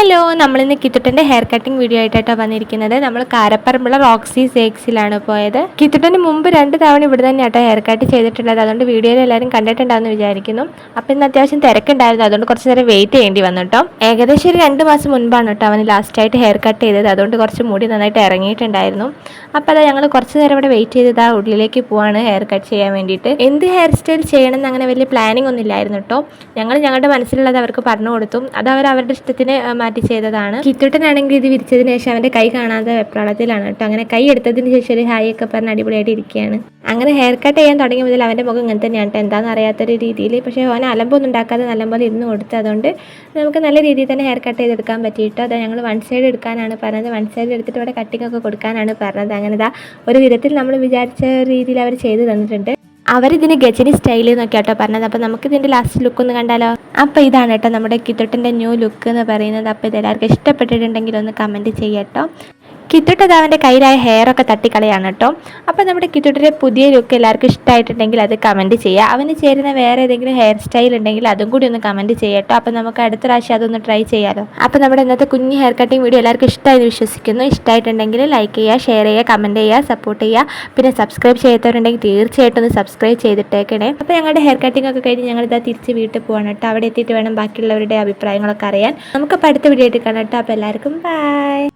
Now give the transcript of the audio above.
Hello, നമ്മളിന്ന് കിത്തുട്ടൻ്റെ hair cutting video ആയിട്ടാണ് വന്നിരിക്കുന്നത്. നമ്മൾ കാരപ്പറമ്പുള്ള റോക്സി സേക്സിലാണ് പോയത്. കിത്തുട്ടന് മുമ്പ് 2 തവണ ഇവിടെ തന്നെയാട്ടോ ഹെയർ കട്ട് ചെയ്തിട്ടുള്ളത്. അതുകൊണ്ട് വീഡിയോയിൽ എല്ലാവരും കണ്ടിട്ടുണ്ടാവുമെന്ന് വിചാരിക്കുന്നു. അപ്പോൾ ഇന്ന് അത്യാവശ്യം തിരക്കുണ്ടായിരുന്നു, അതുകൊണ്ട് കുറച്ച് നേരം വെയിറ്റ് ചെയ്യേണ്ടി വന്നു കേട്ടോ. ഏകദേശം ഒരു 2 മാസം മുൻപാണ് കേട്ടോ അവന് ലാസ്റ്റായിട്ട് ഹെയർ കട്ട് ചെയ്തത്. അതുകൊണ്ട് കുറച്ച് മുടി നന്നായിട്ട് ഇറങ്ങിയിട്ടുണ്ടായിരുന്നു. അപ്പോൾ അതാ ഞങ്ങൾ കുറച്ച് നേരം ഇവിടെ വെയിറ്റ് ചെയ്തത് ഉള്ളിലേക്ക് പോവാണ് ഹെയർ കട്ട് ചെയ്യാൻ വേണ്ടിയിട്ട്. എന്ത് ഹെയർ സ്റ്റൈൽ ചെയ്യണം എന്ന് അങ്ങനെ വലിയ പ്ലാനിങ് ഒന്നും ഇല്ലായിരുന്നു കേട്ടോ. ഞങ്ങളുടെ മനസ്സിലുള്ളത് അവർക്ക് പറഞ്ഞു കൊടുത്തു. അത് അവരുടെ ഇഷ്ടത്തിന് മാറ്റി ചെയ്തതാണ്. കിത്തുട്ടനാണെങ്കിൽ ഇത് വിരിച്ചതിന് ശേഷം അവൻ്റെ കൈ കാണാതെ വെപ്രാളത്തിലാണ് കേട്ടോ. അങ്ങനെ കൈ എടുത്തതിന് ശേഷം ഒരു ഹായ് ഒക്കെ പറഞ്ഞ് അടിപൊളിയായിട്ട് ഇരിക്കുകയാണ്. അങ്ങനെ ഹെയർ കട്ട് ചെയ്യാൻ തുടങ്ങിയ മുതൽ അവൻ്റെ മുഖം ഇങ്ങനെ തന്നെയാണ് കേട്ടോ, എന്താണെന്ന് അറിയാത്തൊരു രീതിയിൽ. പക്ഷേ അവൻ അലമ്പൊന്നും ഉണ്ടാക്കാതെ നല്ലപോലെ ഇരുന്ന് കൊടുത്ത്, അതുകൊണ്ട് നമുക്ക് നല്ല രീതിയിൽ തന്നെ ഹെയർ കട്ട് ചെയ്തെടുക്കാൻ പറ്റിയിട്ടോ. അത് ഞങ്ങൾ 1 സൈഡ് എടുക്കാനാണ് പറഞ്ഞത്. 1 സൈഡ് എടുത്തിട്ട് ഇവിടെ കട്ടിംഗ് ഒക്കെ കൊടുക്കാനാണ് പറഞ്ഞത്. അങ്ങനെ ഒരു വിധത്തിൽ നമ്മൾ വിചാരിച്ച രീതിയിൽ അവർ ചെയ്ത് തന്നിട്ടുണ്ട്. അവരിതിന് ഗജനി സ്റ്റൈൽ എന്നൊക്കെ കേട്ടോ പറഞ്ഞത്. അപ്പോൾ നമുക്ക് ഇതിൻ്റെ ലാസ്റ്റ് ലുക്ക് ഒന്ന് കണ്ടാലോ. അപ്പോൾ ഇതാണ് കേട്ടോ നമ്മുടെ കിത്തുട്ടൻ്റെ ന്യൂ ലുക്ക് എന്ന് പറയുന്നത്. അപ്പോൾ ഇതെല്ലാവർക്കും ഇഷ്ടപ്പെട്ടിട്ടുണ്ടെങ്കിൽ ഒന്ന് കമൻറ്റ് ചെയ്യട്ടോ. കിത്തുട്ടത് അവൻ്റെ കയ്യിലായ ഹെയറൊക്കെ തട്ടിക്കളയാണ് കേട്ടോ. അപ്പോൾ നമ്മുടെ കിത്തുട്ടൻ്റെ പുതിയ ലുക്ക് എല്ലാവർക്കും ഇഷ്ടമായിട്ടുണ്ടെങ്കിൽ അത് കമൻറ്റ് ചെയ്യുക. അവന് ചേരുന്ന വേറെ ഏതെങ്കിലും ഹെയർ സ്റ്റൈൽ ഉണ്ടെങ്കിൽ അതും കൂടി ഒന്ന് കമൻറ്റ് ചെയ്യട്ടോ. അപ്പോൾ നമുക്ക് അടുത്ത പ്രാവശ്യം അതൊന്ന് ട്രൈ ചെയ്യാമല്ലോ. അപ്പോൾ നമ്മുടെ ഇന്നത്തെ കുഞ്ഞ് ഹെയർ കട്ടിംഗ് വീഡിയോ എല്ലാവർക്കും ഇഷ്ടമായെന്ന് വിശ്വസിക്കുന്നു. ഇഷ്ടമായിട്ടുണ്ടെങ്കിൽ ലൈക്ക് ചെയ്യുക, ഷെയർ ചെയ്യുക, കമൻറ്റ് ചെയ്യുക, സപ്പോർട്ട് ചെയ്യുക. പിന്നെ സബ്സ്ക്രൈബ് ചെയ്യാത്തവരുണ്ടെങ്കിൽ തീർച്ചയായിട്ടും ഒന്ന് സബ്സ്ക്രൈബ് ചെയ്തിട്ടേക്കണേ. അപ്പോൾ ഞങ്ങളുടെ ഹെയർ കട്ടിംഗ് ഒക്കെ കഴിഞ്ഞ് ഞങ്ങളിതാ തിരിച്ച് വീട്ടിൽ പോകണം കേട്ടോ. അവിടെ എത്തിയിട്ട് വേണം ബാക്കിയുള്ളവരുടെ അഭിപ്രായങ്ങളൊക്കെ അറിയാൻ. നമുക്കപ്പോൾ അടുത്ത വീഡിയോ ആയിട്ട് കാണാം കേട്ടോ. അപ്പോൾ എല്ലാവർക്കും ബൈ.